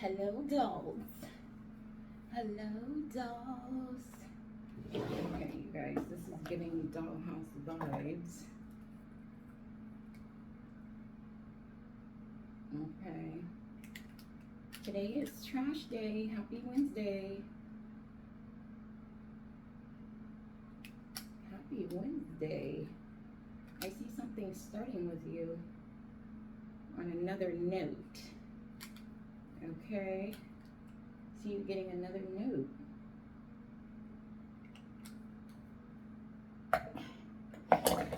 Hello, dolls. Hello, dolls. Okay, you guys, this is giving me dollhouse vibes. Okay. Today is trash day. Happy Wednesday. Happy Wednesday. I see something starting with you on another note. Okay. See you getting another note.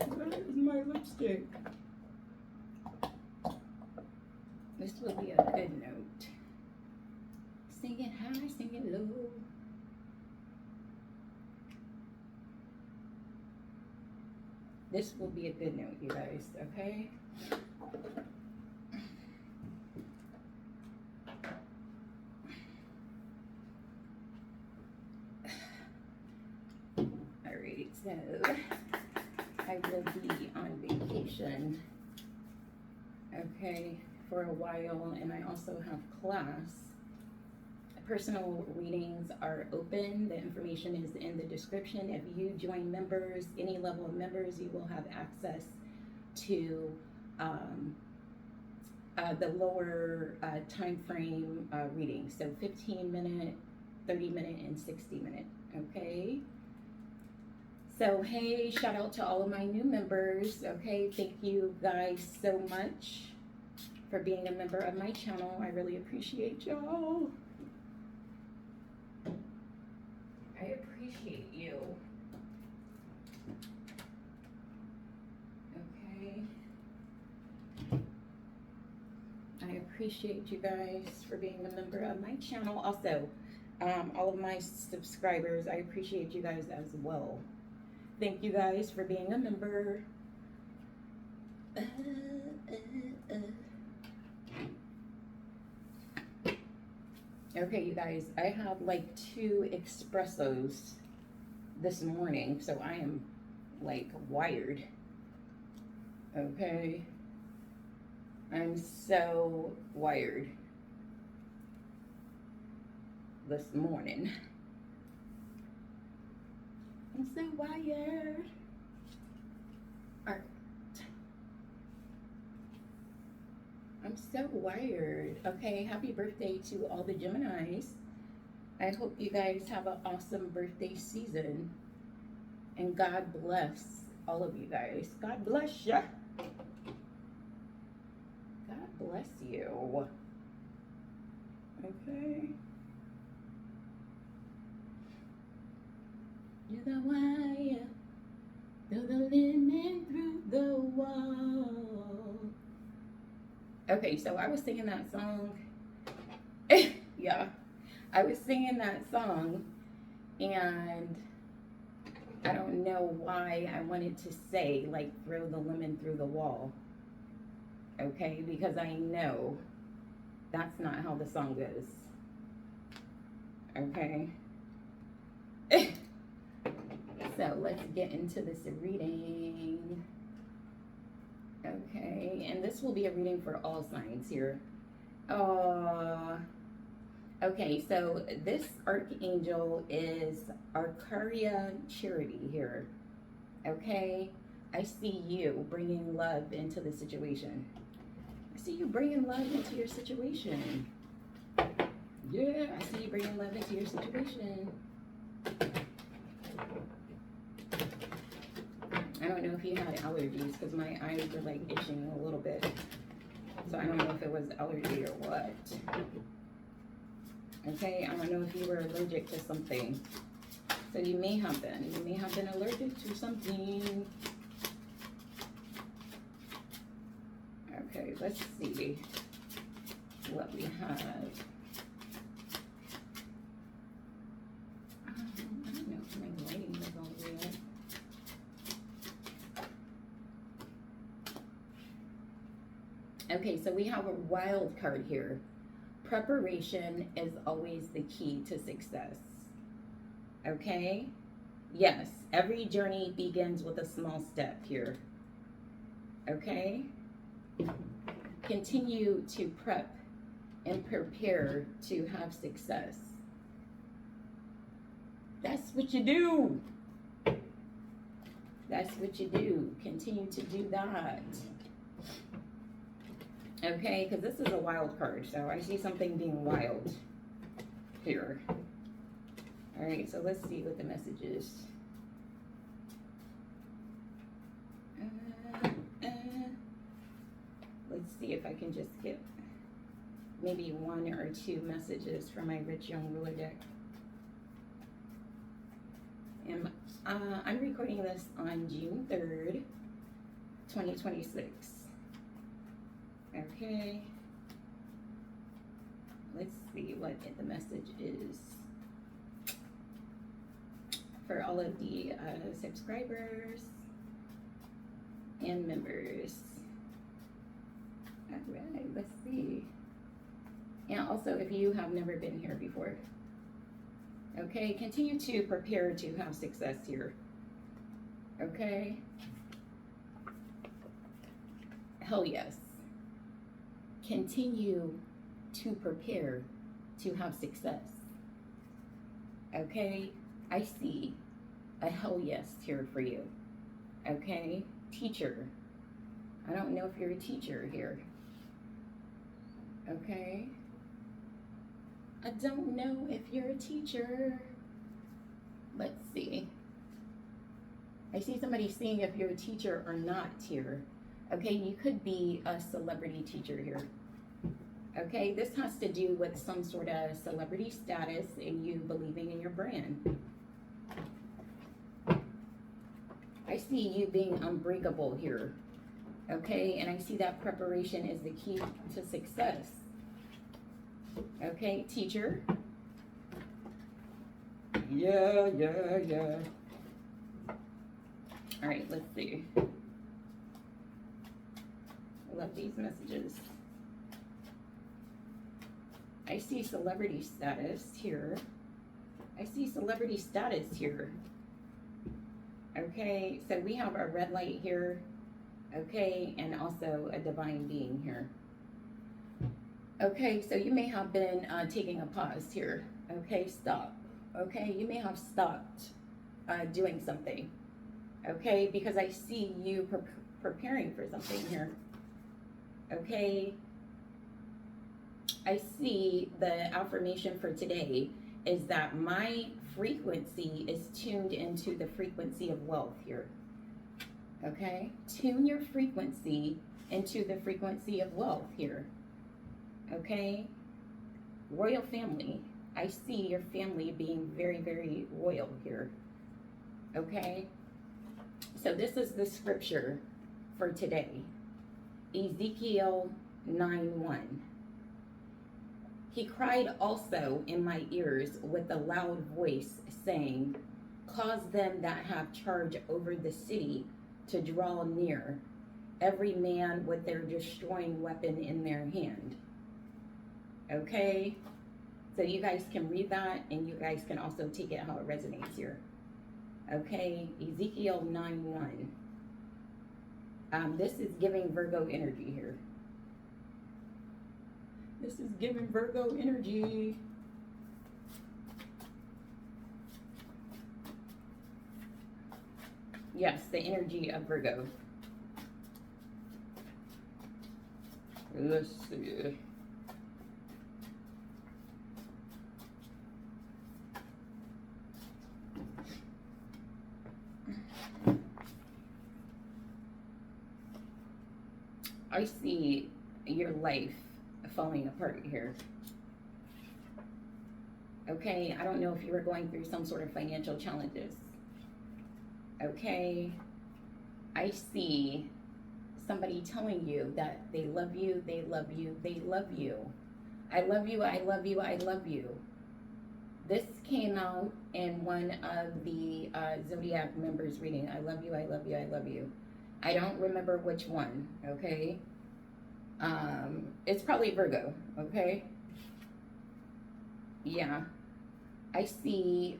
Where is my lipstick? This will be a good note. Sing it high, sing it low. This will be a good note, you guys, okay? Alright, so I will be on vacation, okay, for a while, and I also have class. Personal readings are open. The information is in the description. If you join members, any level of members, you will have access to the lower time frame readings. So 15-minute, 30-minute, and 60-minute, okay? So, hey, shout out to all of my new members, okay? Thank you guys so much for being a member of my channel. I really appreciate y'all. I appreciate you. Okay. I appreciate you guys for being a member of my channel. Also, all of my subscribers, I appreciate you guys as well. Thank you guys for being a member. Okay, you guys, I have like 2 espressos this morning, so I am like wired. Okay, I'm so wired this morning. I'm so wired. All right. I'm so wired. Okay, happy birthday to all the Geminis. I hope you guys have an awesome birthday season. And God bless all of you guys. God bless ya. God bless you. Okay. To the wire, through the limit, through the wall. Okay, so I was singing that song. Yeah, I was singing that song, and I don't know why I wanted to say, like, throw the lemon through the wall. Okay, because I know that's not how the song goes. Okay. So let's get into this reading. Okay, and this will be a reading for all signs here. Okay, so this archangel is Arcaria Charity here. Okay, I see you bringing love into the situation. I see you bringing love into your situation. Yeah, I see you bringing love into your situation. I don't know if you had allergies because my eyes are like itching a little bit. So I don't know if it was allergy or what. Okay, I don't know if you were allergic to something. So you may have been. You may have been allergic to something. Okay, let's see what we have. I don't know if my lighting is all real. Okay, so we have a wild card here. Preparation is always the key to success. Okay? Yes, every journey begins with a small step here. Okay? Continue to prep and prepare to have success. That's what you do. That's what you do. Continue to do that. Okay, because this is a wild card, so I see something being wild here. All right, so let's see what the message is. Let's see if I can just get maybe one or two messages from my Rich Young Ruler deck. And I'm recording this on June 3rd, 2026. Okay. Let's see what the message is for all of the subscribers and members. All right, let's see. And also, if you have never been here before, okay, continue to prepare to have success here. Okay. Hell yes. Continue to prepare to have success. Okay. I see a hell yes here for you. Okay. Teacher. I don't know if you're a teacher here. Okay. I don't know if you're a teacher. Let's see. I see somebody seeing if you're a teacher or not here. Okay, you could be a celebrity teacher here. Okay, this has to do with some sort of celebrity status and you believing in your brand. I see you being unbreakable here. Okay, and I see that preparation is the key to success. Okay, teacher. Yeah. All right, let's see. I love these messages. I see celebrity status here. I see celebrity status here. Okay, so we have a red light here. Okay, and also a divine being here. Okay, so you may have been taking a pause here. Okay, stop. Okay, you may have stopped doing something. Okay, because I see you preparing for something here. Okay, I see the affirmation for today is that my frequency is tuned into the frequency of wealth here. Okay, tune your frequency into the frequency of wealth here. Okay, royal family. I see your family being very, very royal here. Okay, so this is the scripture for today. Ezekiel 9:1. He cried also in my ears with a loud voice, saying, cause them that have charge over the city to draw near, every man with their destroying weapon in their hand. Okay, so you guys can read that and you guys can also take it how it resonates here. Okay, Ezekiel 9:1. This is giving Virgo energy here. This is giving Virgo energy. Yes, the energy of Virgo. Let's see. I see your life falling apart here. Okay, I don't know if you were going through some sort of financial challenges. Okay, I see somebody telling you that they love you, they love you, they love you. I love you, I love you, I love you. This came out in one of the Zodiac members reading. I love you, I love you, I love you. I don't remember which one, okay? It's probably Virgo, okay? Yeah. I see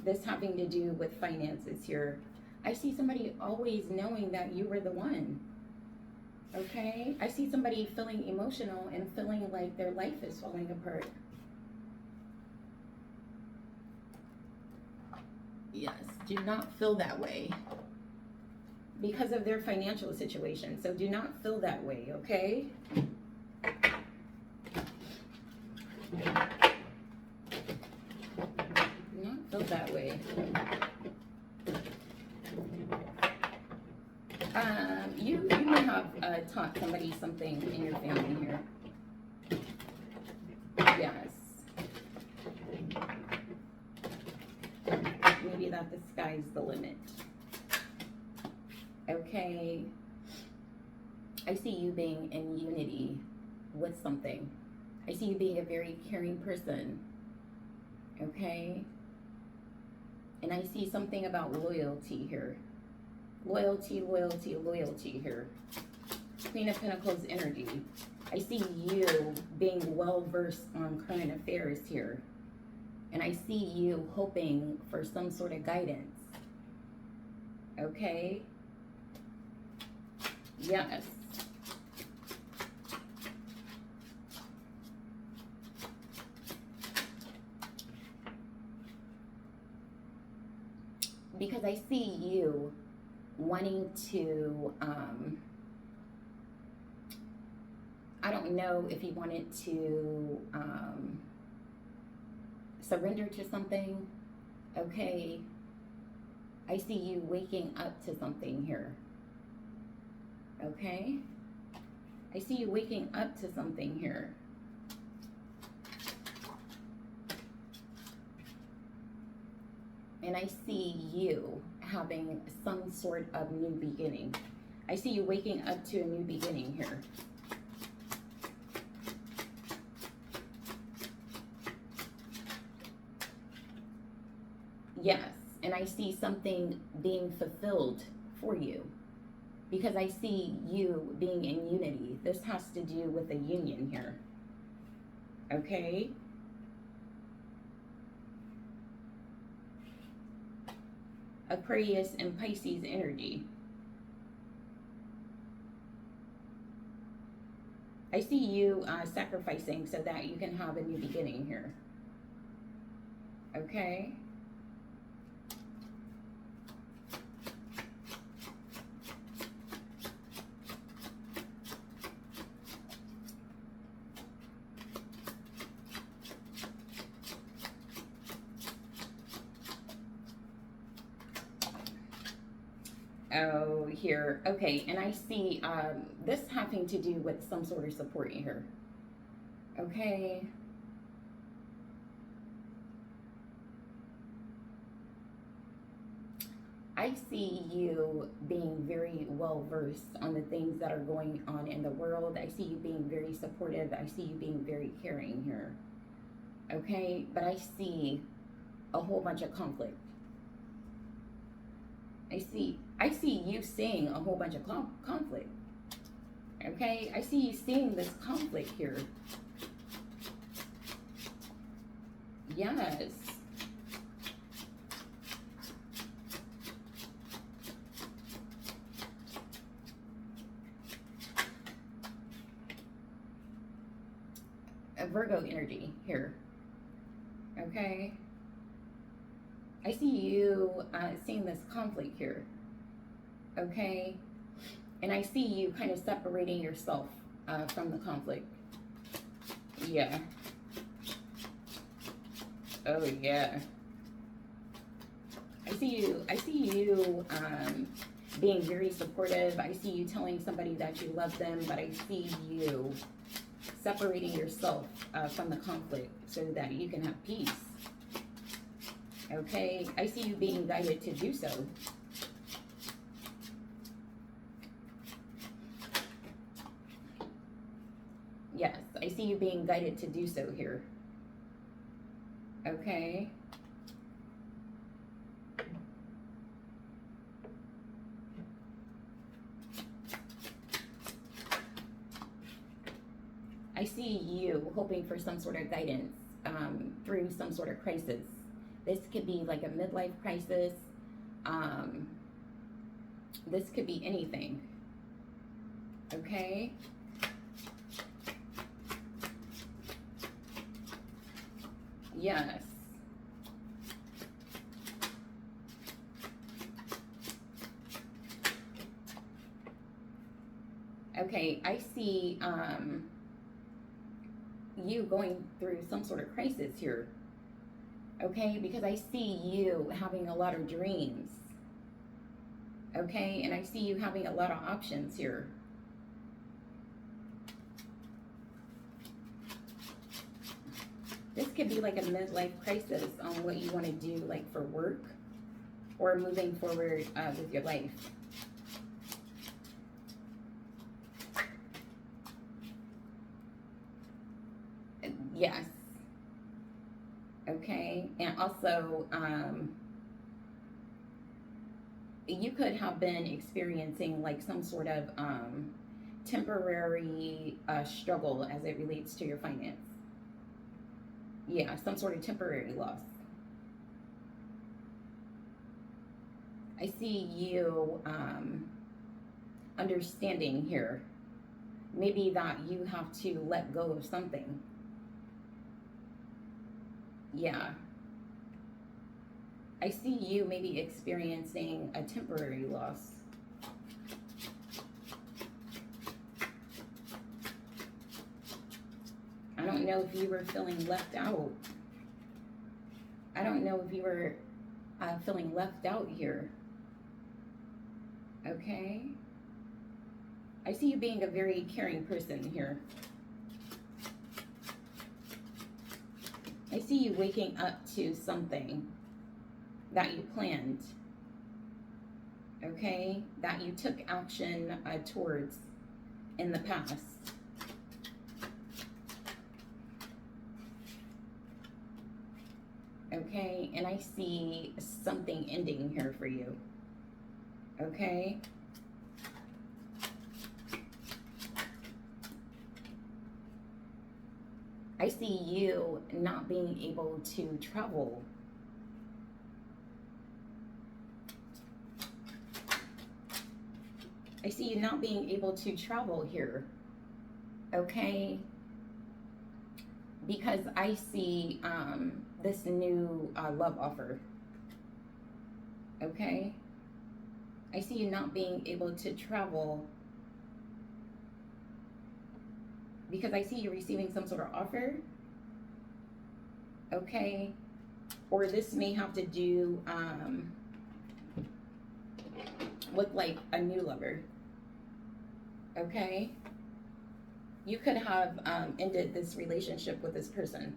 this having to do with finances here. I see somebody always knowing that you were the one. Okay? I see somebody feeling emotional and feeling like their life is falling apart. Yes, do not feel that way because of their financial situation. So do not feel that way, okay? Do not feel that way. You may have taught somebody something in your family here. Yes. Maybe that the sky's the limit. Okay. I see you being in unity with something. I see you being a very caring person. Okay. And I see something about loyalty here. Loyalty, loyalty, loyalty here. Queen of Pentacles energy. I see you being well versed on current affairs here. And I see you hoping for some sort of guidance. Okay? Yes. Because I see you wanting to, I don't know if you wanted to surrender to something, okay? I see you waking up to something here, okay? I see you waking up to something here. And I see you having some sort of new beginning. I see you waking up to a new beginning here. Yes, and I see something being fulfilled for you because I see you being in unity. This has to do with a union here. Okay? Aquarius and Pisces energy. I see you sacrificing so that you can have a new beginning here. Okay? Oh, here. Okay, and I see this having to do with some sort of support here. Okay. I see you being very well versed on the things that are going on in the world. I see you being very supportive. I see you being very caring here. Okay, but I see a whole bunch of conflict. I see you seeing a whole bunch of conflict. Okay, I see you seeing this conflict here. Yes. A Virgo energy here. Okay. I see you seeing this conflict here. Okay. And I see you kind of separating yourself from the conflict. Yeah. Oh yeah. I see you being very supportive. I see you telling somebody that you love them, but I see you separating yourself from the conflict so that you can have peace. Okay, I see you being guided to do so. Yes, I see you being guided to do so here. Okay. I see you hoping for some sort of guidance through some sort of crisis. This could be like a midlife crisis. This could be anything. Okay? Yes. Okay, I see you going through some sort of crisis here. Okay, because I see you having a lot of dreams. Okay, and I see you having a lot of options here. This could be like a midlife crisis on what you want to do, like for work or moving forward with your life. Yes. Okay, and also you could have been experiencing like some sort of temporary struggle as it relates to your finance. Yeah, some sort of temporary loss. I see you understanding here. Maybe that you have to let go of something. Yeah. I see you maybe experiencing a temporary loss. I don't know if you were feeling left out. I don't know if you were feeling left out here. Okay. I see you being a very caring person here. I see you waking up to something that you planned. Okay. That you took action towards in the past. Okay, and I see something ending here for you. Okay. I see you not being able to travel. I see you not being able to travel here. Okay. Because I see this new love offer. Okay. I see you not being able to travel because I see you receiving some sort of offer. Okay. Or this may have to do with like a new lover. Okay. You could have ended this relationship with this person.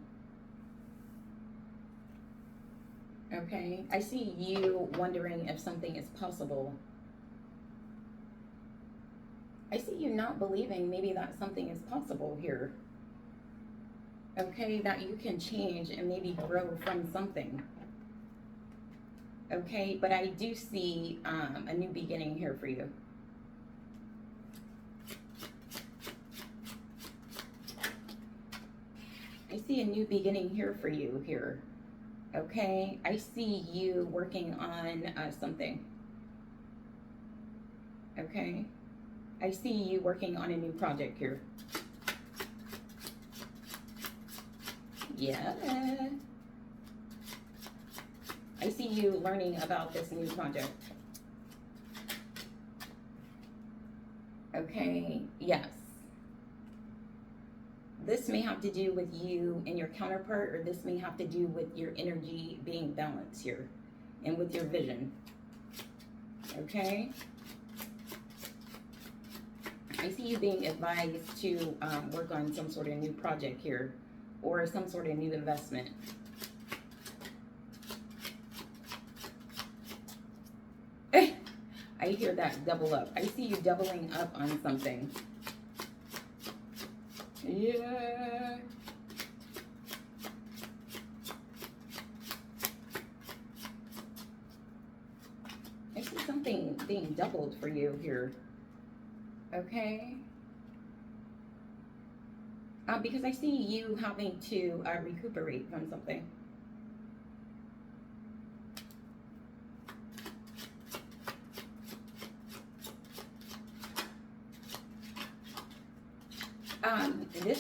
Okay. I see you wondering if something is possible. I see you not believing maybe that something is possible here. Okay, that you can change and maybe grow from something. Okay, but I do see a new beginning here for you. I see a new beginning here for you here. Okay, I see you working on something. Okay, I see you working on a new project here. Yeah. I see you learning about this new project. Okay, yes. This may have to do with you and your counterpart, or this may have to do with your energy being balanced here and with your vision. Okay? I see you being advised to work on some sort of new project here or some sort of new investment. I hear that double up. I see you doubling up on something. Yeah. I see something being doubled for you here. Okay. Because I see you having to recuperate from something.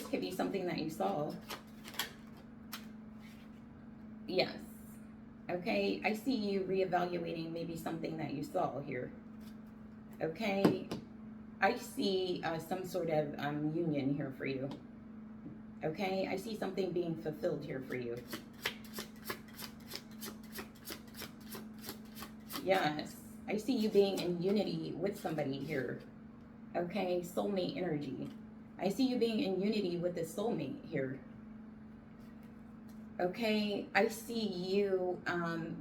this could be something that you saw. Yes. Okay, I see you reevaluating maybe something that you saw here. Okay, I see some sort of union here for you. Okay, I see something being fulfilled here for you. Yes, I see you being in unity with somebody here. Okay, soulmate energy. I see you being in unity with the soulmate here. Okay, I see you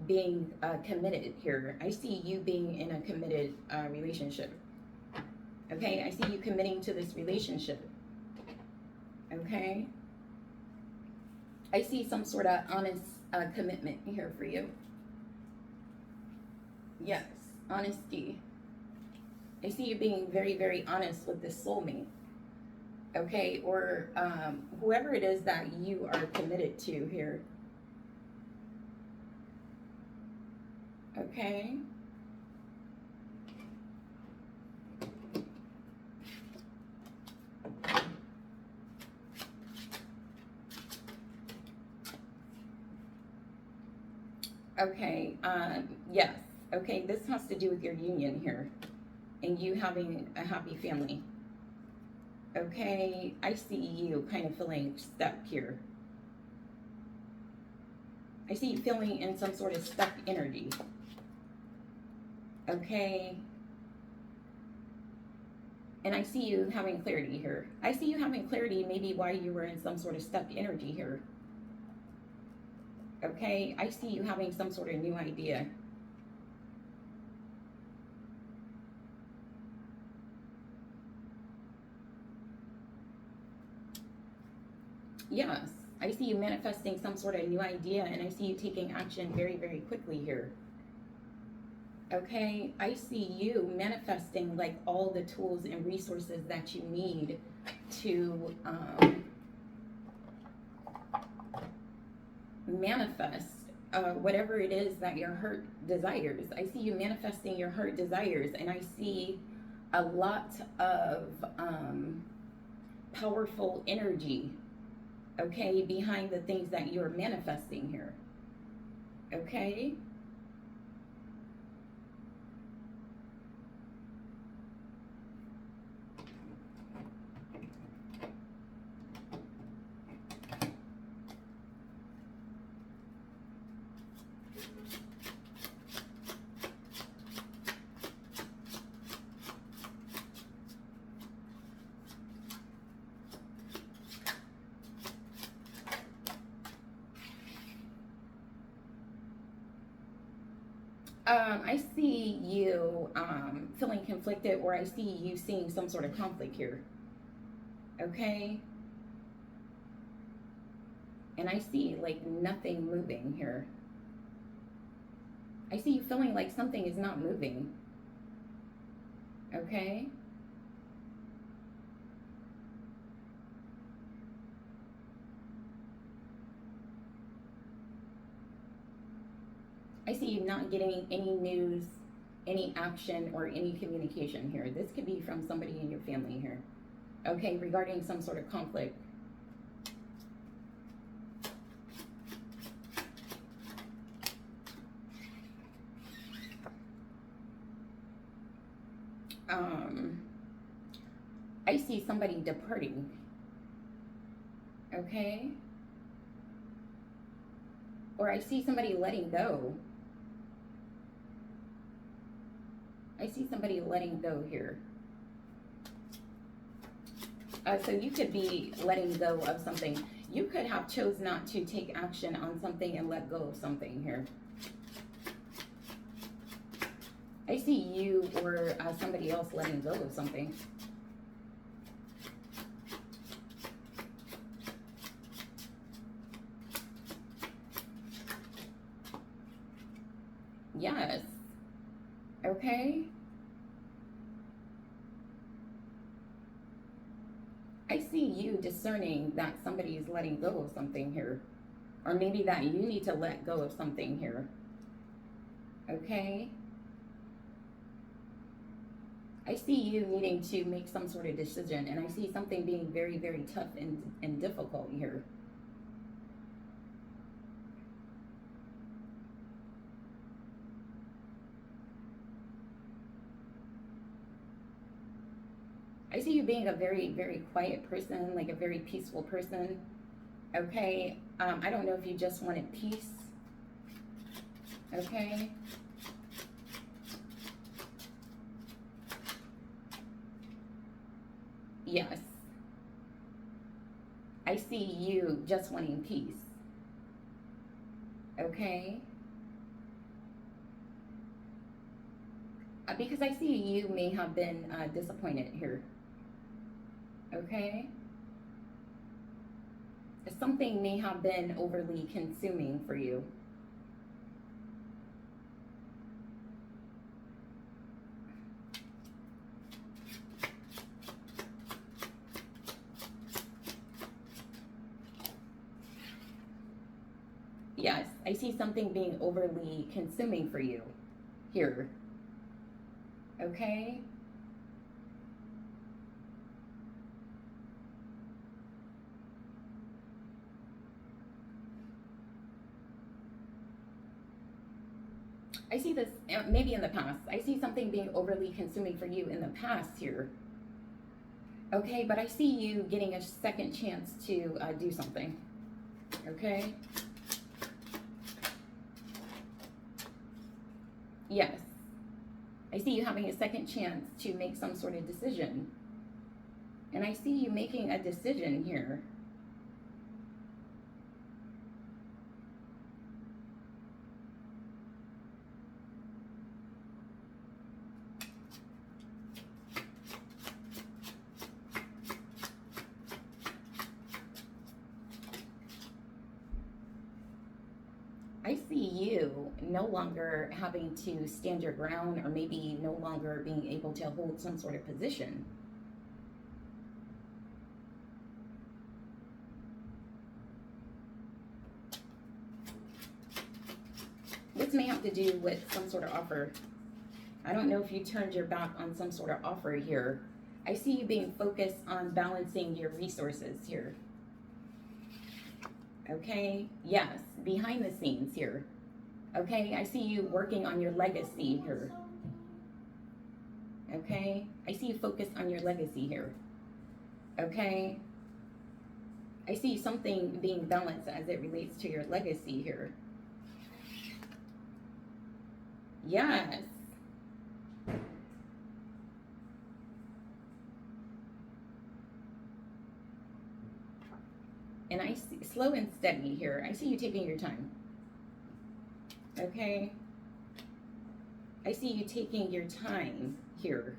being committed here. I see you being in a committed relationship. Okay, I see you committing to this relationship. Okay, I see some sort of honest commitment here for you. Yes, honesty. I see you being very, very honest with this soulmate. Okay, or whoever it is that you are committed to here. Okay. Okay, yes. Okay, this has to do with your union here and you having a happy family. Okay, I see you kind of feeling stuck here. I see you feeling in some sort of stuck energy. Okay. And I see you having clarity here. I see you having clarity maybe why you were in some sort of stuck energy here. Okay, I see you having some sort of new idea. Yes, I see you manifesting some sort of new idea and I see you taking action very, very quickly here. Okay, I see you manifesting like all the tools and resources that you need to manifest whatever it is that your heart desires. I see you manifesting your heart desires and I see a lot of powerful energy, okay, behind the things that you're manifesting here. Okay. I see you feeling conflicted, or I see you seeing some sort of conflict here. Okay? And I see like nothing moving here. I see you feeling like something is not moving. Okay? I see you not getting any news, any action, or any communication here. This could be from somebody in your family here. Okay, regarding some sort of conflict. I see somebody departing. Okay? Or I see somebody letting go. I see somebody letting go here. So you could be letting go of something. You could have chose not to take action on something and let go of something here. I see you or somebody else letting go of something. Yes. Okay. I see you discerning that somebody is letting go of something here. Or maybe that you need to let go of something here. Okay. I see you needing to make some sort of decision, and I see something being very, very tough and difficult here. I see you being a very, very quiet person, like a very peaceful person. Okay, I don't know if you just wanted peace. Okay. Yes. I see you just wanting peace. Okay. Because I see you may have been disappointed here. Okay. Something may have been overly consuming for you. Yes, I see something being overly consuming for you here. Okay? I see this maybe in the past. I see something being overly consuming for you in the past here. Okay, but I see you getting a second chance to do something. Okay? Yes. I see you having a second chance to make some sort of decision. And I see you making a decision here. I see you no longer having to stand your ground or maybe no longer being able to hold some sort of position. This may have to do with some sort of offer. I don't know if you turned your back on some sort of offer here. I see you being focused on balancing your resources here. Okay, yes, behind the scenes here. Okay, I see you working on your legacy here. Okay, I see you focused on your legacy here. Okay, I see something being balanced as it relates to your legacy here. Yes. And I see slow and steady here. I see you taking your time. Okay. I see you taking your time here.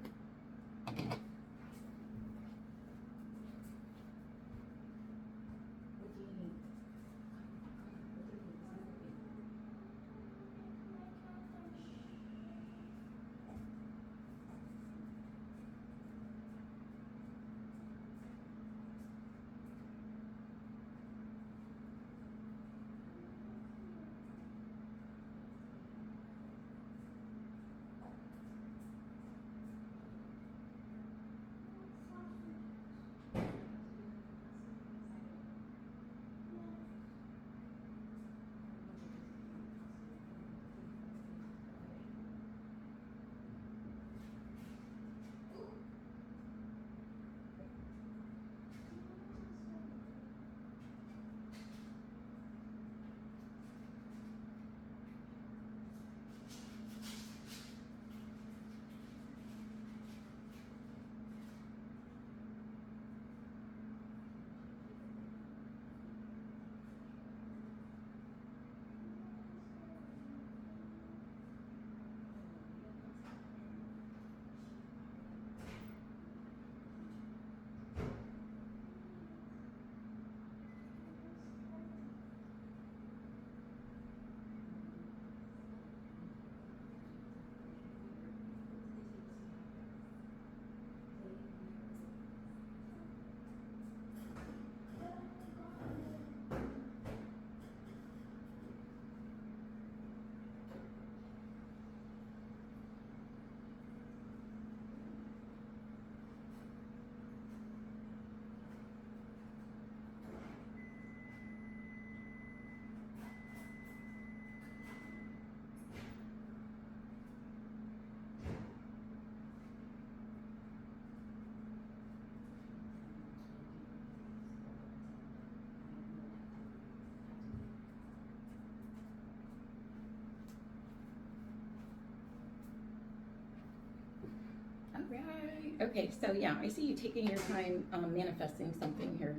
Okay, so yeah, I see you taking your time manifesting something here.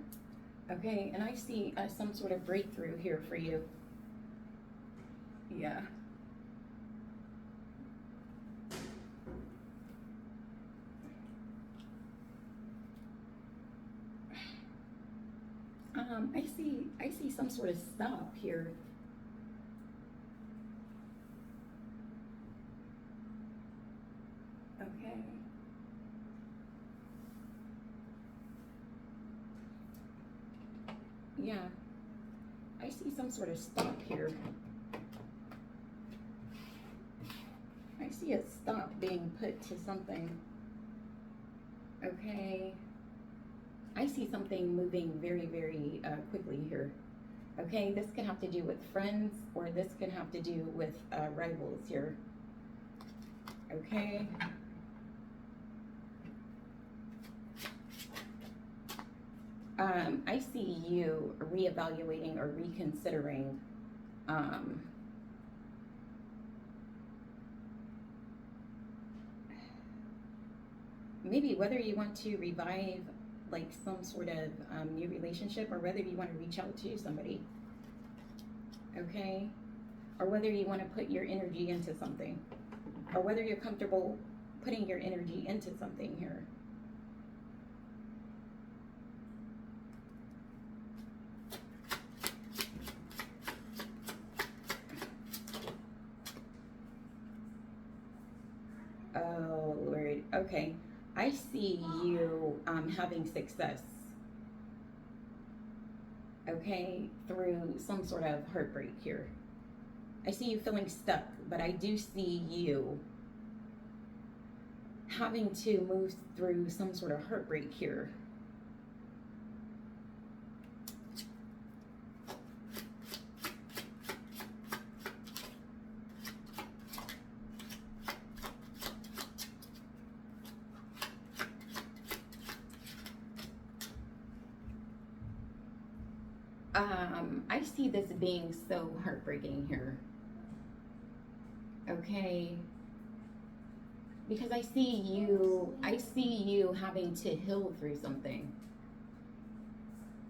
Okay, and I see some sort of breakthrough here for you. Yeah. I see some sort of stop here. Okay. Yeah. I see some sort of stop here. I see a stop being put to something. Okay. I see something moving very, very quickly here. Okay, this could have to do with friends, or this could have to do with rivals here. Okay. I see you reevaluating or reconsidering maybe whether you want to revive like some sort of new relationship, or whether you want to reach out to somebody. Okay, or whether you want to put your energy into something, or whether you're comfortable putting your energy into something here. Oh Lord, okay. I see you having success, okay, through some sort of heartbreak here. I see you feeling stuck, but I do see you having to move through some sort of heartbreak here. I see this being so heartbreaking here. Okay. Because I see you having to heal through something.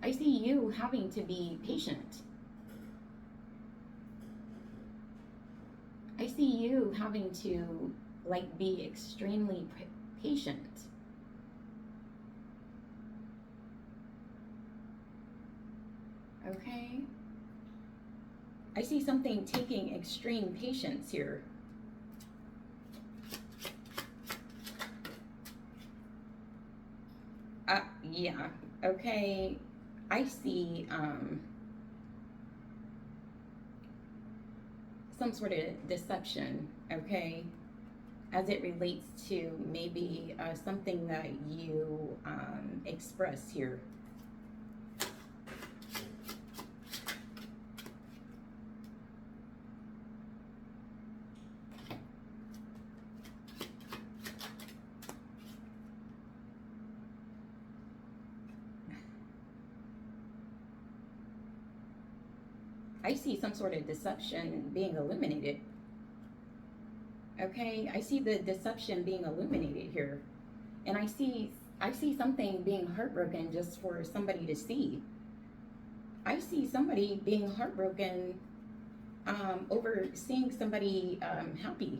I see you having to be patient. I see you having to like be extremely patient. Okay. I see something taking extreme patience here. Yeah. Okay. I see some sort of deception, okay, as it relates to maybe something that you express here. I see some sort of deception being eliminated. Okay, I see the deception being eliminated here. And I see something being heartbroken just for somebody to see. I see somebody being heartbroken over seeing somebody happy.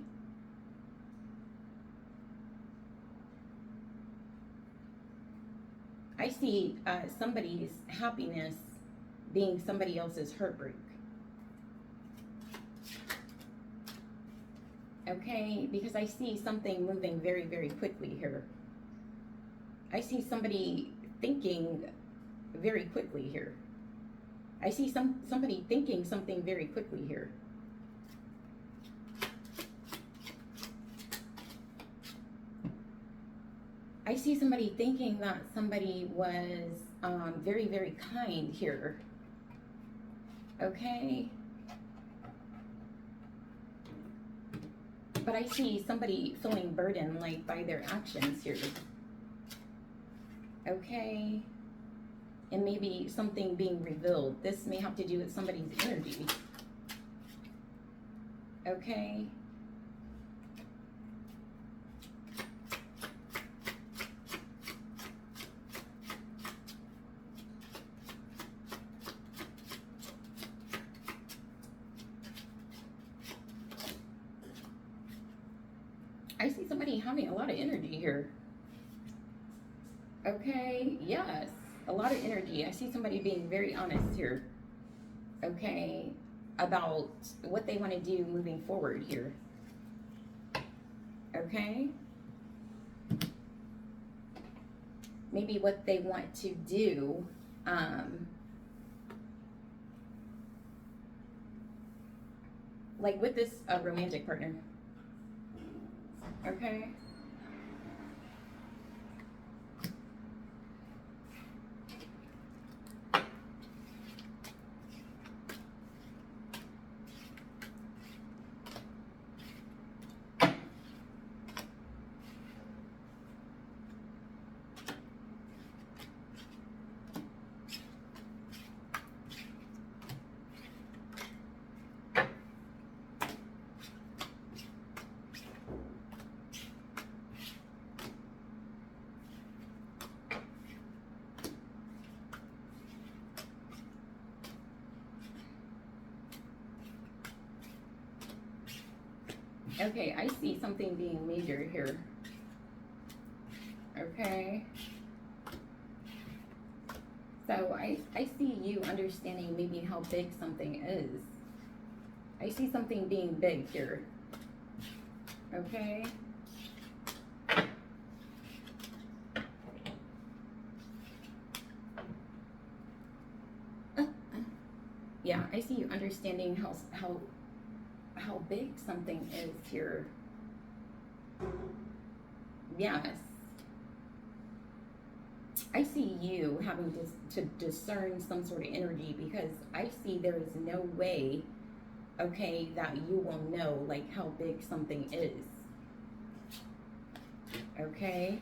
I see somebody's happiness being somebody else's heartbreak. Okay, because I see something moving very, very quickly here. I see somebody thinking very quickly here. I see somebody thinking something very quickly here. I see somebody thinking that somebody was very, very kind here. Okay. But I see somebody feeling burdened like by their actions here. Okay. And maybe something being revealed. This may have to do with somebody's energy. Okay. I see somebody having a lot of energy here. Okay, yes, a lot of energy. I see somebody being very honest here. Okay, about what they want to do moving forward here. Okay, maybe what they want to do. Like with this romantic partner. Okay. Okay, I see something being major here. Okay. So I see you understanding maybe how big something is. I see something being big here. Okay. Yeah, I see you understanding how big something is here. Yes. I see you having to discern some sort of energy, because I see there is no way, okay, that you will know like how big something is. Okay.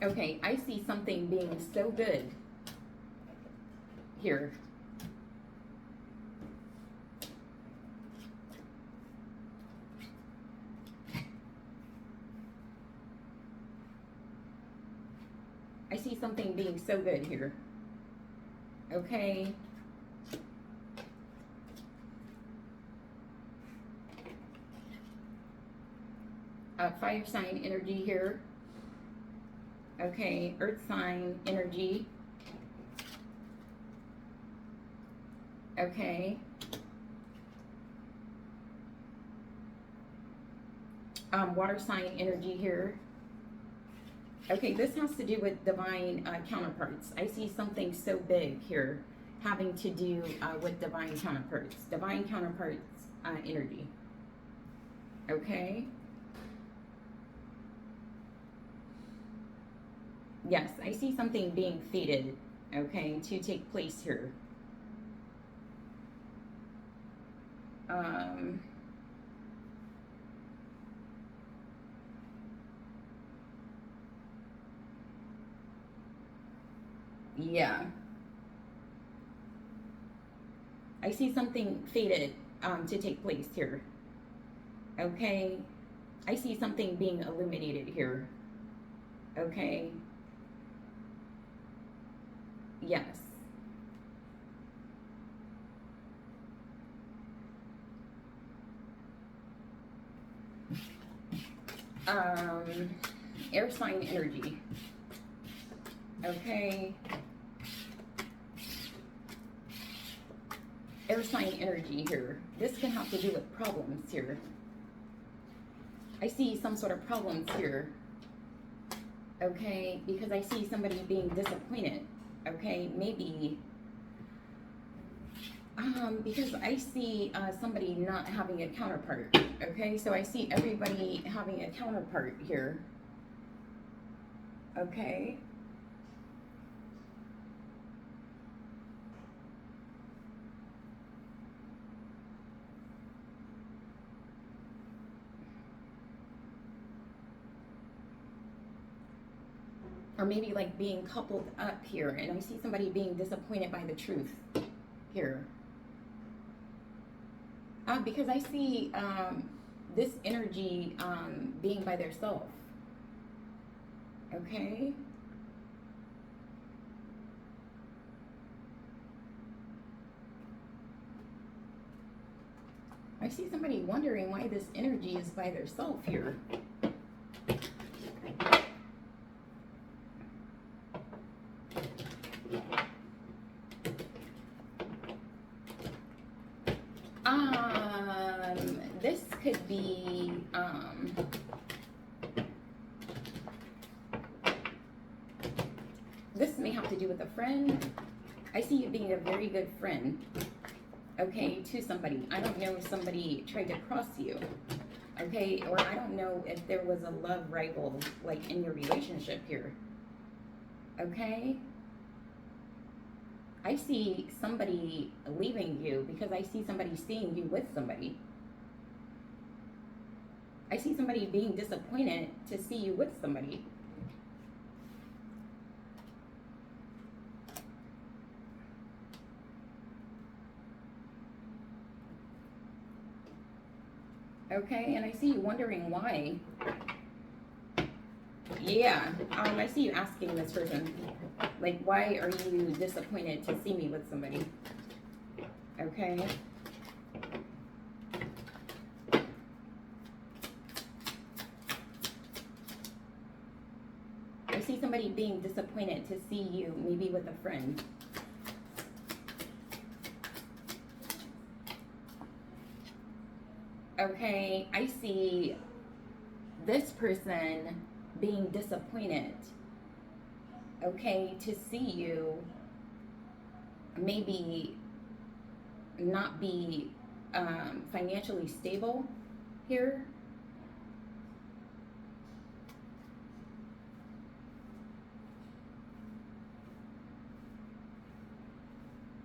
Okay, I see something being so good here. I see something being so good here. Okay. Fire sign energy here. Okay, earth sign energy. Okay. Water sign energy here. Okay, this has to do with divine counterparts. I see something so big here having to do with divine counterparts. Divine counterparts energy. Okay. Yes, I see something being fated, okay, to take place here. Yeah. I see something fated to take place here. Okay. I see something being illuminated here. Okay. Yes. Air sign energy. Okay. Air sign energy here. This can have to do with problems here. I see some sort of problems here. Okay, because I see somebody being disappointed. Okay, maybe because I see somebody not having a counterpart. Okay, so I see everybody having a counterpart here. Okay. Or maybe like being coupled up here, and I see somebody being disappointed by the truth here. Because I see this energy being by their self. Okay? I see somebody wondering why this energy is by themselves here. This could be, this may have to do with a friend. I see you being a very good friend, okay, to somebody. I don't know if somebody tried to cross you, okay, or I don't know if there was a love rival, like, in your relationship here, okay? I see somebody leaving you because I see somebody seeing you with somebody. I see somebody being disappointed to see you with somebody. Okay, and I see you wondering why. Yeah, I see you asking this person, like, why are you disappointed to see me with somebody? Okay. I see somebody being disappointed to see you, maybe with a friend. Okay, I see this person being disappointed, okay, to see you maybe not be financially stable here.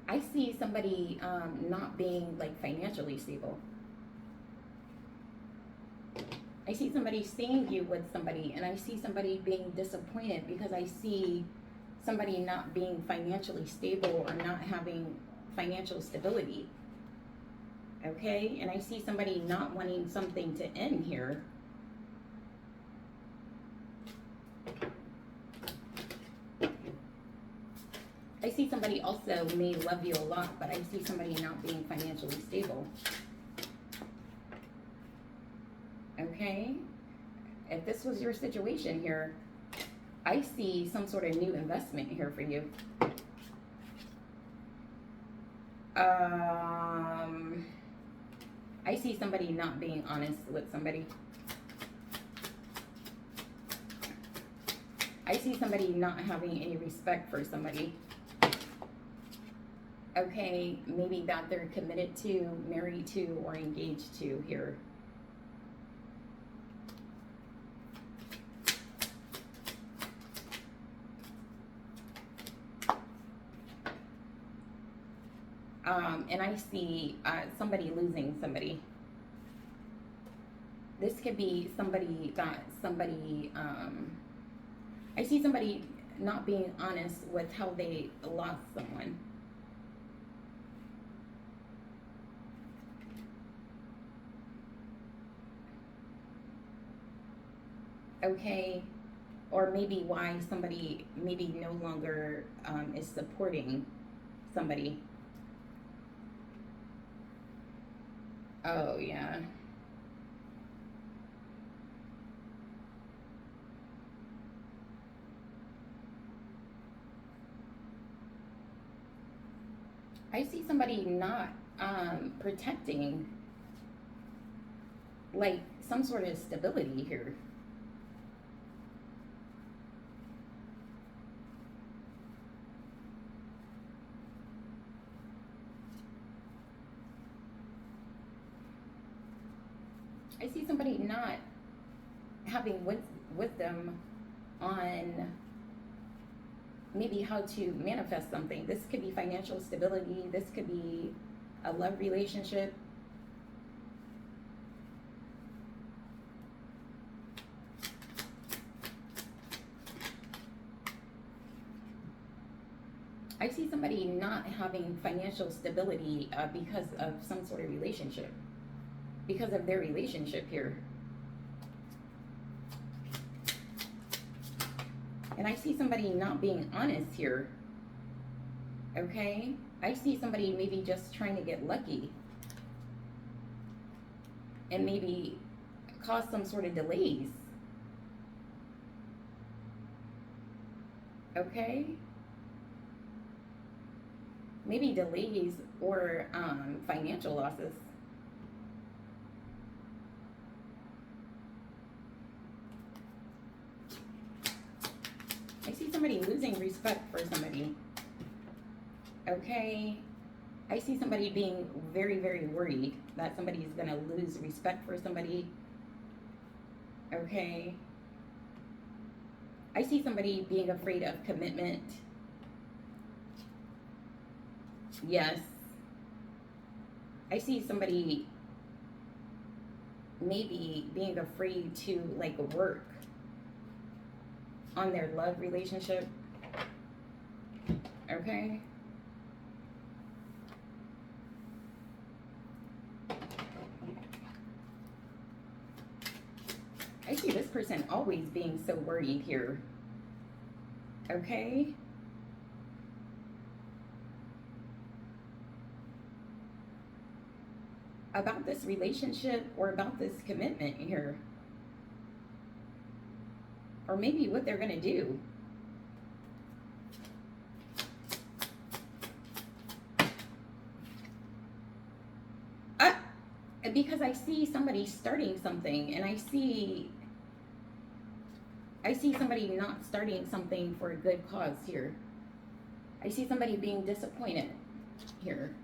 I see somebody not being, like, financially stable. I see somebody seeing you with somebody, and I see somebody being disappointed because I see somebody not being financially stable or not having financial stability. Okay? And I see somebody not wanting something to end here. I see somebody also may love you a lot, but I see somebody not being financially stable. Okay? If this was your situation here, I see some sort of new investment here for you. I see somebody not being honest with somebody. I see somebody not having any respect for somebody. Okay, maybe that they're committed to, married to, or engaged to here. And I see somebody losing somebody. This could be somebody that I see somebody not being honest with how they lost someone. Okay, or maybe why somebody maybe no longer is supporting somebody. Oh, yeah. I see somebody not protecting, like, some sort of stability here. I see somebody not having wisdom on maybe how to manifest something. This could be financial stability. This could be a love relationship. I see somebody not having financial stability because of some sort of relationship. Because of their relationship here. And I see somebody not being honest here. Okay? I see somebody maybe just trying to get lucky and maybe cause some sort of delays. Okay? Maybe delays or financial losses. I see somebody losing respect for somebody. Okay? I see somebody being very, very worried that somebody's going to lose respect for somebody. Okay? I see somebody being afraid of commitment. Yes. I see somebody maybe being afraid to like work on their love relationship. Okay? I see this person always being so worried here. Okay? About this relationship or about this commitment here. Or maybe what they're going to do. Because I see somebody starting something, and I see somebody not starting something for a good cause here. I see somebody being disappointed here.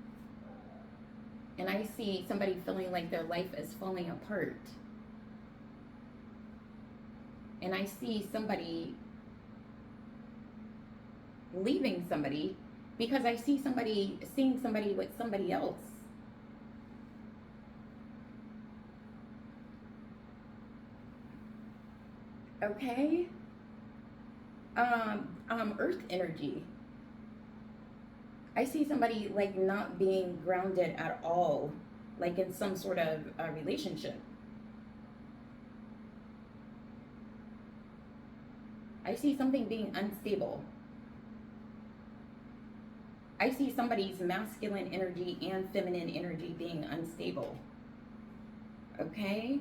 And I see somebody feeling like their life is falling apart. And I see somebody leaving somebody because I see somebody seeing somebody with somebody else. Okay? Earth energy. I see somebody like not being grounded at all, like in some sort of relationship. I see something being unstable. I see somebody's masculine energy and feminine energy being unstable. Okay?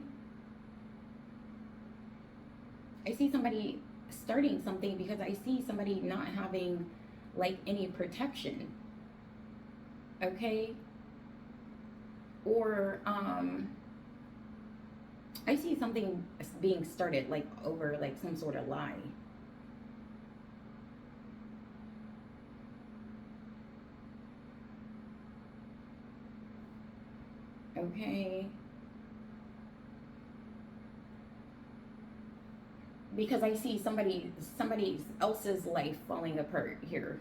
I see somebody starting something because I see somebody not having like any protection. Okay? Or I see something being started like over like some sort of lie. Okay? Because I see somebody else's life falling apart here.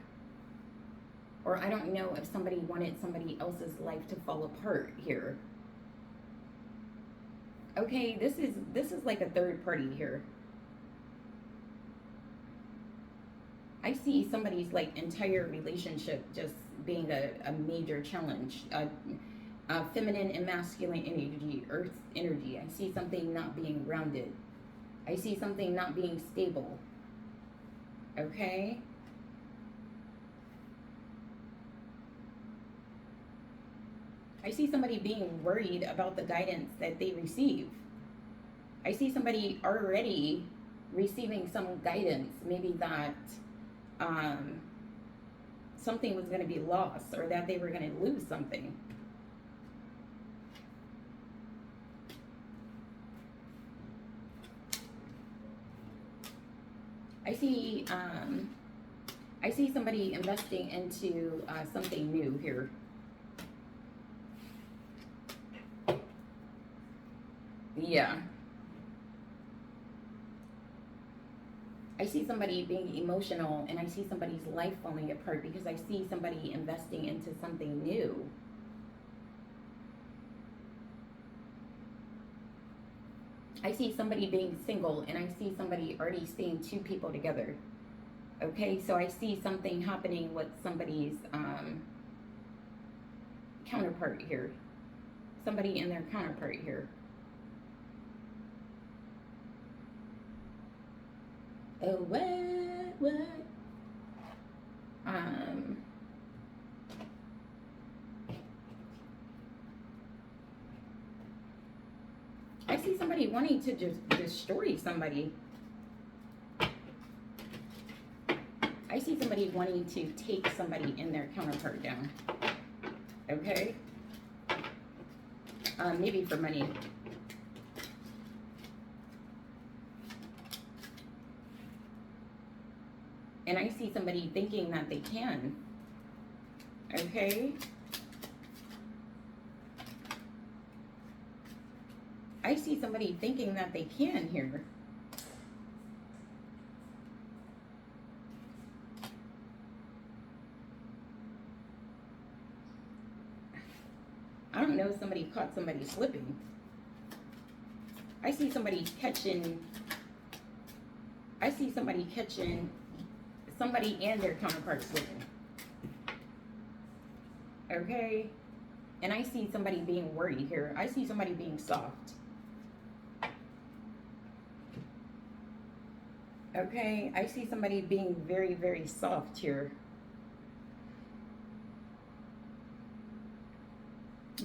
Or I don't know if somebody wanted somebody else's life to fall apart here. Okay, this is like a third party here. I see somebody's like entire relationship just being a major challenge. Feminine and masculine energy, earth energy. I see something not being grounded. I see something not being stable. Okay? I see somebody being worried about the guidance that they receive. I see somebody already receiving some guidance, maybe that something was going to be lost or that they were going to lose something. I see somebody investing into something new here. Yeah. I see somebody being emotional, and I see somebody's life falling apart because I see somebody investing into something new. I see somebody being single, and I see somebody already seeing two people together. Okay, so I see something happening with somebody's counterpart here. Somebody and their counterpart here. Oh, what? Um, I see somebody wanting to just destroy somebody. I see somebody wanting to take somebody in their counterpart down. Okay? Maybe for money. And I see somebody thinking that they can. Okay? I see somebody thinking that they can here. I don't know if somebody caught somebody slipping. I see somebody catching somebody and their counterpart slipping. Okay? And I see somebody being worried here. I see somebody being soft. Okay? I see somebody being very, very soft here.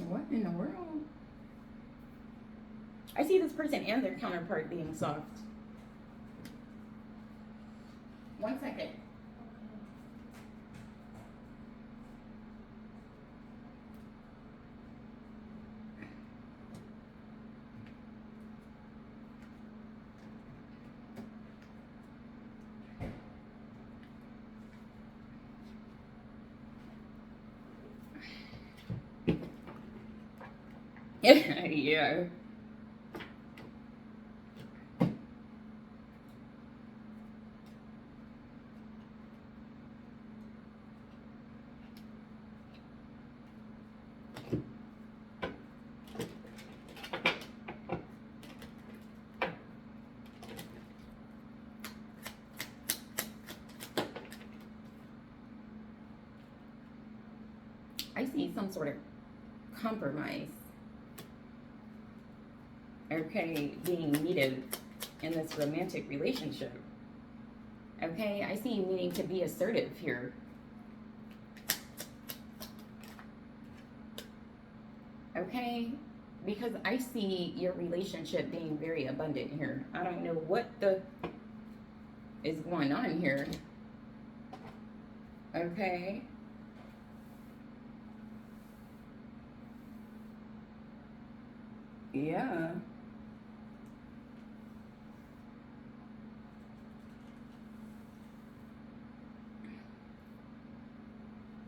What in the world? I see this person and their counterpart being soft. 1 second. Yeah. I see some sort of compromise. Okay, being needed in this romantic relationship. Okay, I see you needing to be assertive here. Okay, because I see your relationship being very abundant here. I don't know what is going on here. Okay. Yeah.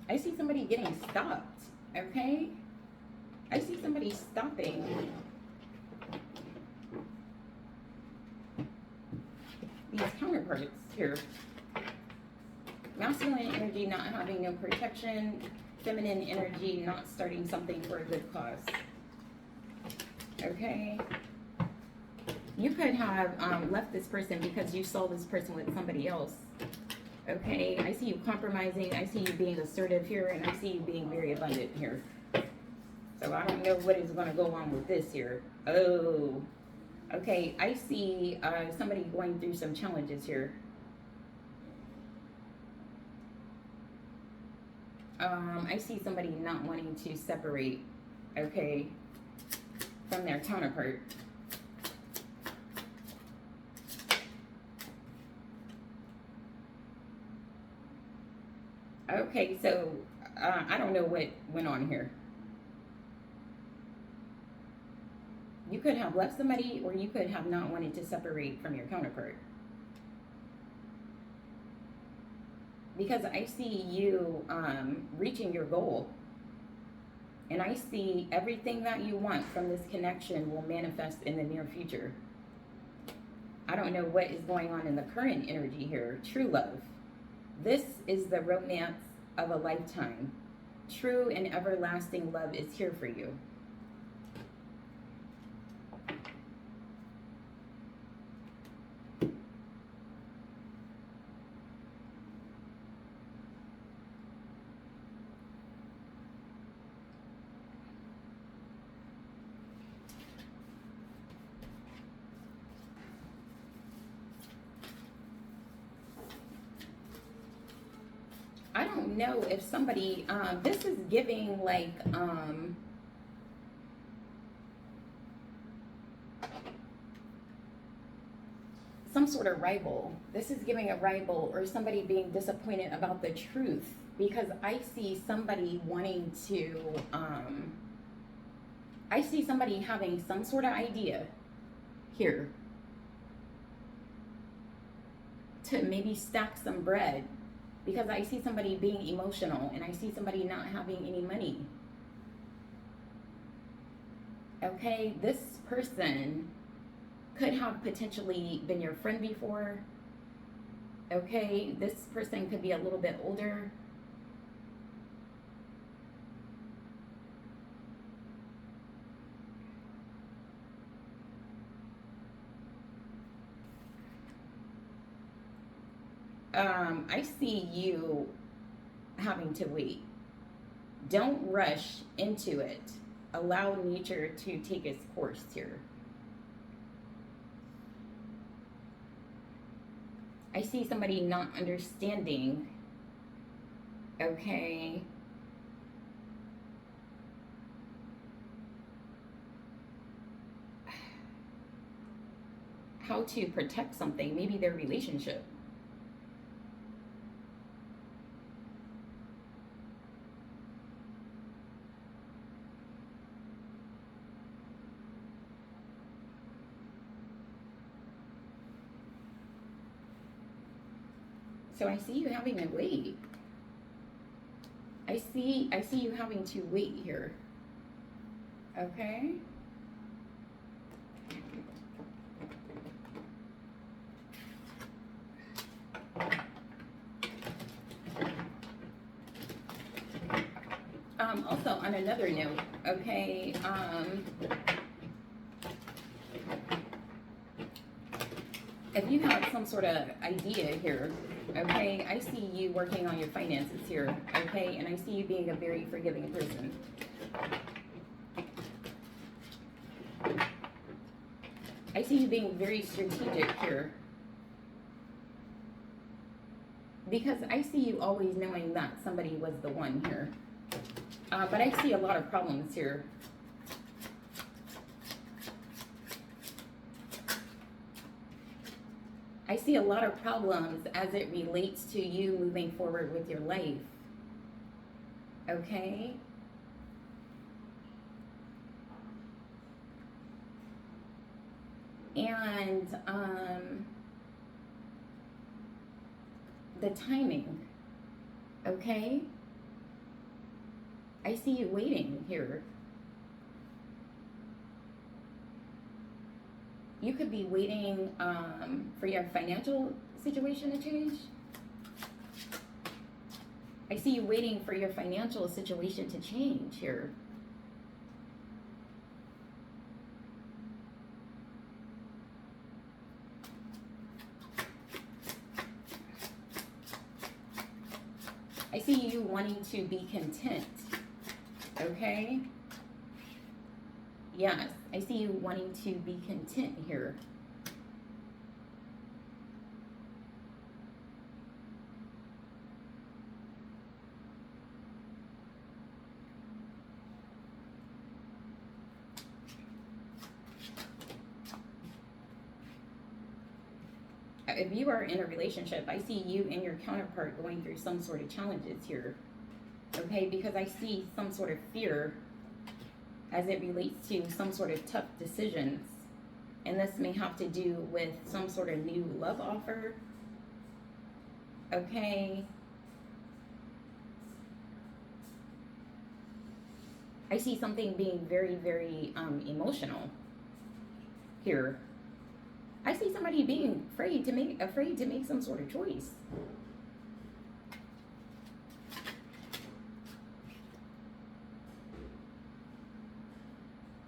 I see somebody getting stopped. Okay. I see somebody stopping these counterparts here. Masculine energy not having no protection. Feminine energy not starting something for a good cause. Okay. You could have left this person because you saw this person with somebody else. Okay. I see you compromising. I see you being assertive here. And I see you being very abundant here. So I don't know what is going to go on with this here. Oh. Okay. I see somebody going through some challenges here. I see somebody not wanting to separate, okay, from their counterpart. Okay, so I don't know what went on here. You could have left somebody, or you could have not wanted to separate from your counterpart. Because I see you reaching your goal. And I see everything that you want from this connection will manifest in the near future. I don't know what is going on in the current energy here. True love. This is the romance of a lifetime. True and everlasting love is here for you. don't know if somebody, this is giving like, some sort of rival. This is giving a rival or somebody being disappointed about the truth, because I see somebody wanting to, I see somebody having some sort of idea here to maybe stack some bread, because I see somebody being emotional and I see somebody not having any money. Okay, this person could have potentially been your friend before. Okay, this person could be a little bit older. I see you having to wait. Don't rush into it. Allow nature to take its course here. I see somebody not understanding, okay, how to protect something, maybe their relationship. So I see you having to wait. I see you having to wait here. Okay? Also on another note, okay, if you have some sort of idea here, okay, I see you working on your finances here, okay, and I see you being a very forgiving person. I see you being very strategic here, because I see you always knowing that somebody was the one here. But I see a lot of problems here. I see a lot of problems as it relates to you moving forward with your life. Okay? And the timing, okay? I see you waiting here. You could be waiting for your financial situation to change. I see you waiting for your financial situation to change here. I see you wanting to be content. Okay? Yes, I see you wanting to be content here. If you are in a relationship, I see you and your counterpart going through some sort of challenges here. Okay, because I see some sort of fear as it relates to some sort of tough decisions. And this may have to do with some sort of new love offer. Okay. I see something being very, very emotional here. I see somebody being afraid to make some sort of choice.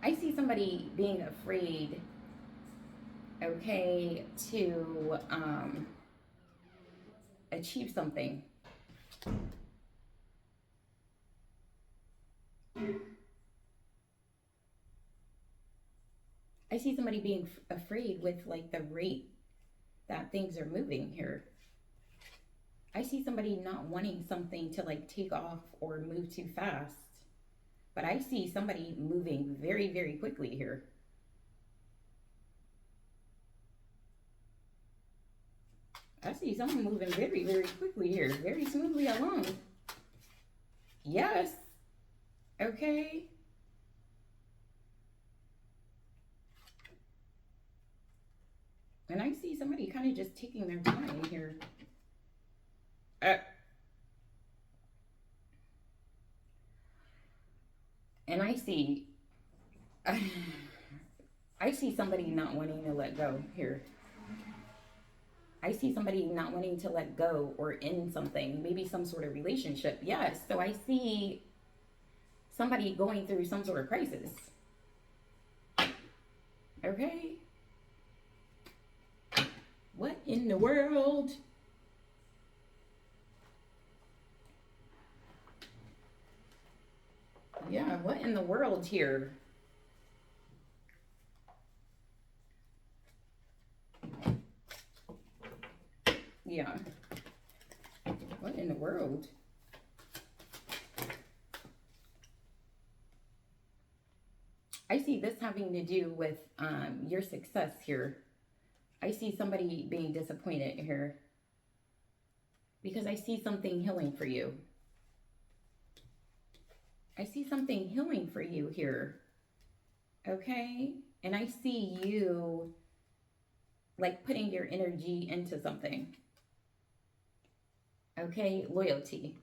I see somebody being afraid, okay, to achieve something. I see somebody being afraid with like the rate that things are moving here. I see somebody not wanting something to like take off or move too fast. But I see somebody moving very, very quickly here. I see someone moving very, very quickly here, very smoothly along. Yes. Okay. And I see somebody kind of just taking their time here. And I see, I see somebody not wanting to let go here. I see somebody not wanting to let go or end something, maybe some sort of relationship. Yes. So I see somebody going through some sort of crisis. Okay. What in the world? Yeah, what in the world here? Yeah. What in the world? I see this having to do with your success here. I see somebody being disappointed here because I see something healing for you. I see something healing for you here. Okay? And I see you like putting your energy into something. Okay? Loyalty.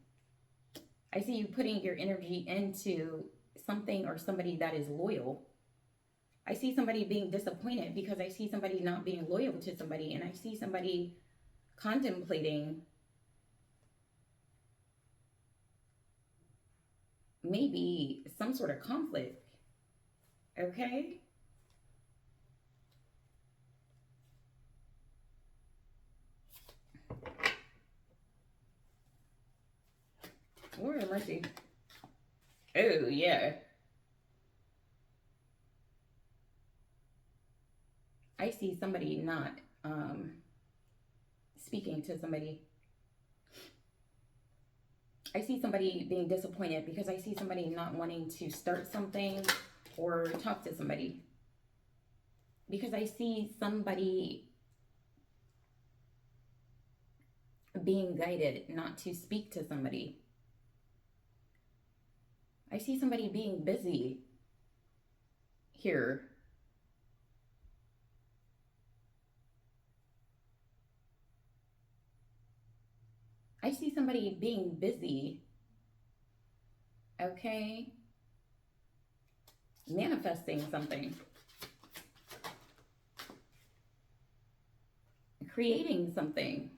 I see you putting your energy into something or somebody that is loyal. I see somebody being disappointed because I see somebody not being loyal to somebody, and I see somebody contemplating maybe some sort of conflict. Okay? Lord have mercy. Oh, yeah. I see somebody not speaking to somebody. I see somebody being disappointed because I see somebody not wanting to start something or talk to somebody. Because I see somebody being guided not to speak to somebody. I see somebody being busy here. I see somebody being busy. Okay? Manifesting something. Creating something.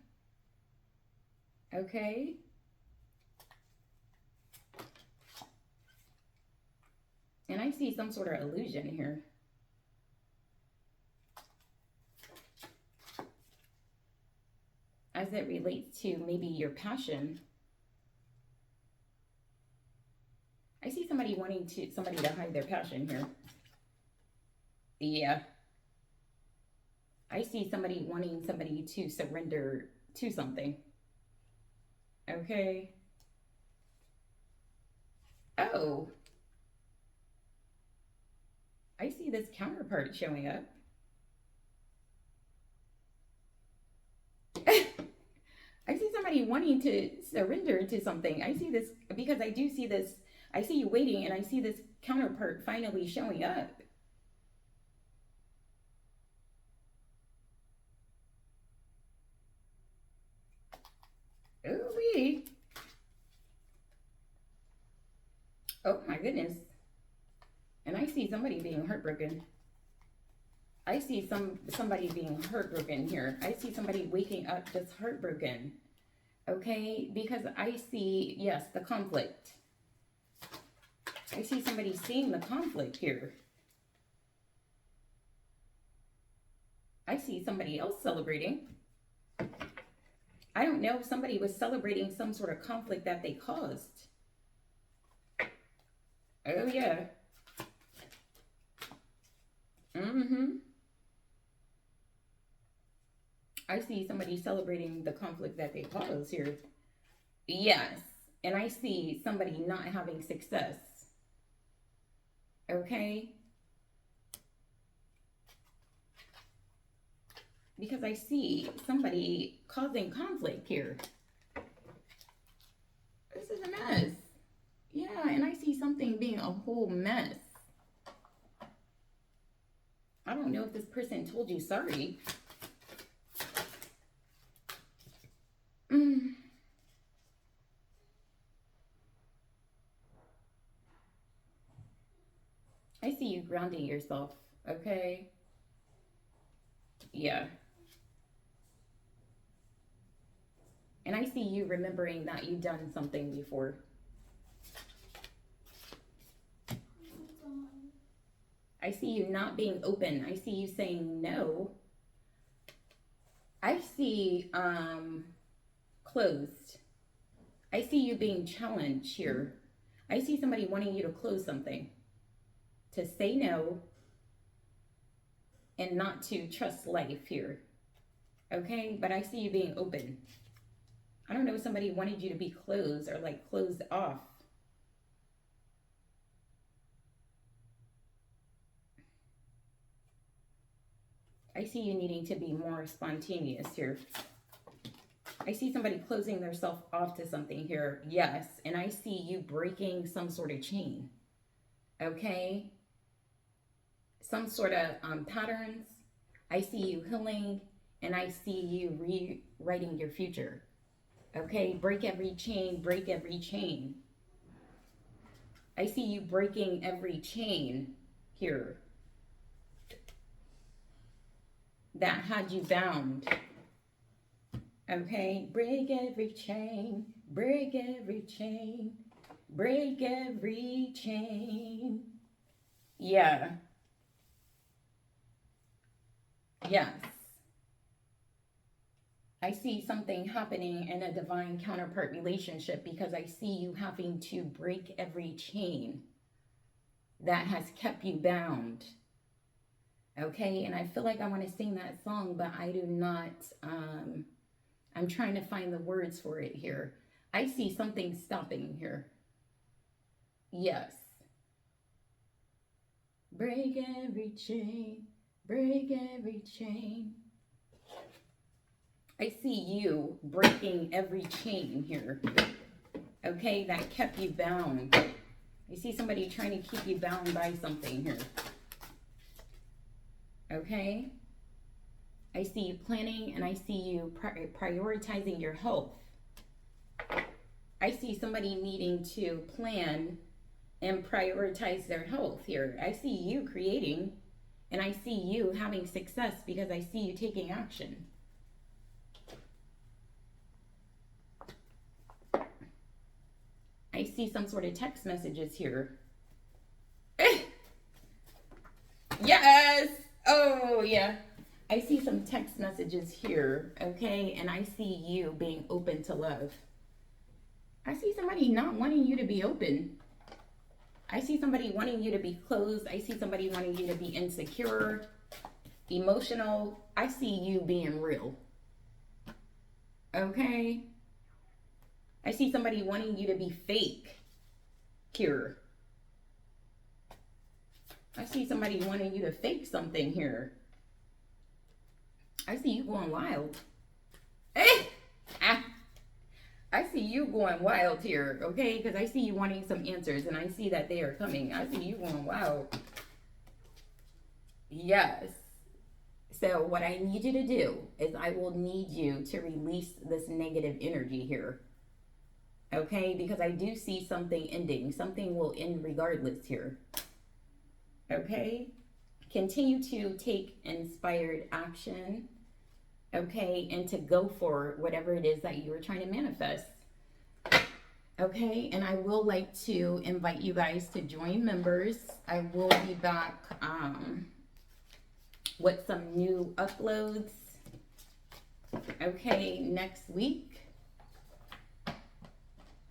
Okay? And I see some sort of illusion here. As it relates to maybe your passion. I see somebody wanting somebody to hide their passion here. Yeah. I see somebody wanting somebody to surrender to something. Okay. Oh. I see this counterpart showing up. I see somebody wanting to surrender to something. I see this because I do see this. I see you waiting, and I see this counterpart finally showing up. Ooh-wee. Oh my goodness. And I see somebody being heartbroken. I see somebody being heartbroken here. I see somebody waking up just heartbroken. Okay? Because I see, yes, the conflict. I see somebody seeing the conflict here. I see somebody else celebrating. I don't know if somebody was celebrating some sort of conflict that they caused. Oh, yeah. I see somebody celebrating the conflict that they caused here. Yes. And I see somebody not having success. Okay? Because I see somebody causing conflict here. This is a mess. Yeah, and I see something being a whole mess. I don't know if this person told you sorry. I see you grounding yourself, okay? Yeah. And I see you remembering that you've done something before. I see you not being open. I see you saying no. I see closed. I see you being challenged here. I see somebody wanting you to close something, to say no, and not to trust life here. Okay? But I see you being open. I don't know if somebody wanted you to be closed or like closed off. I see you needing to be more spontaneous here. I see somebody closing themselves off to something here. Yes. And I see you breaking some sort of chain. Okay? Some sort of patterns. I see you healing. And I see you rewriting your future. Okay? Break every chain. Break every chain. I see you breaking every chain here that had you bound. Okay, break every chain, break every chain, break every chain. Yeah. Yes. I see something happening in a divine counterpart relationship because I see you having to break every chain that has kept you bound. Okay, and I feel like I want to sing that song, but I do not. I'm trying to find the words for it here. I see something stopping here. Yes. Break every chain, break every chain. I see you breaking every chain here. Okay, that kept you bound. I see somebody trying to keep you bound by something here. Okay? I see you planning and I see you prioritizing your health. I see somebody needing to plan and prioritize their health here. I see you creating and I see you having success because I see you taking action. I see some sort of text messages here. Yes! Oh, yeah. I see some text messages here, okay? And I see you being open to love. I see somebody not wanting you to be open. I see somebody wanting you to be closed. I see somebody wanting you to be insecure, emotional. I see you being real. Okay? I see somebody wanting you to be fake here. I see somebody wanting you to fake something here. I see you going wild. I see you going wild here, okay? Because I see you wanting some answers, and I see that they are coming. I see you going wild. Yes. So what I need you to do is I will need you to release this negative energy here. Okay? Because I do see something ending. Something will end regardless here. Okay? Continue to take inspired action. Okay? And to go for whatever it is that you are trying to manifest. Okay? And I will like to invite you guys to join members. I will be back with some new uploads. Okay? Next week.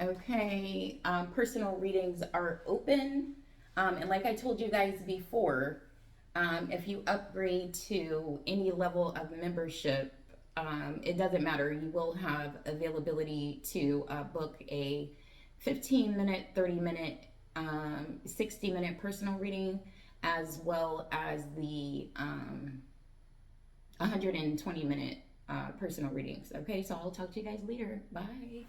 Okay? Personal readings are open. And like I told you guys before, if you upgrade to any level of membership, it doesn't matter. You will have availability to book a 15-minute, 30-minute, 60-minute personal reading, as well as the 120-minute personal readings. Okay, so I'll talk to you guys later. Bye.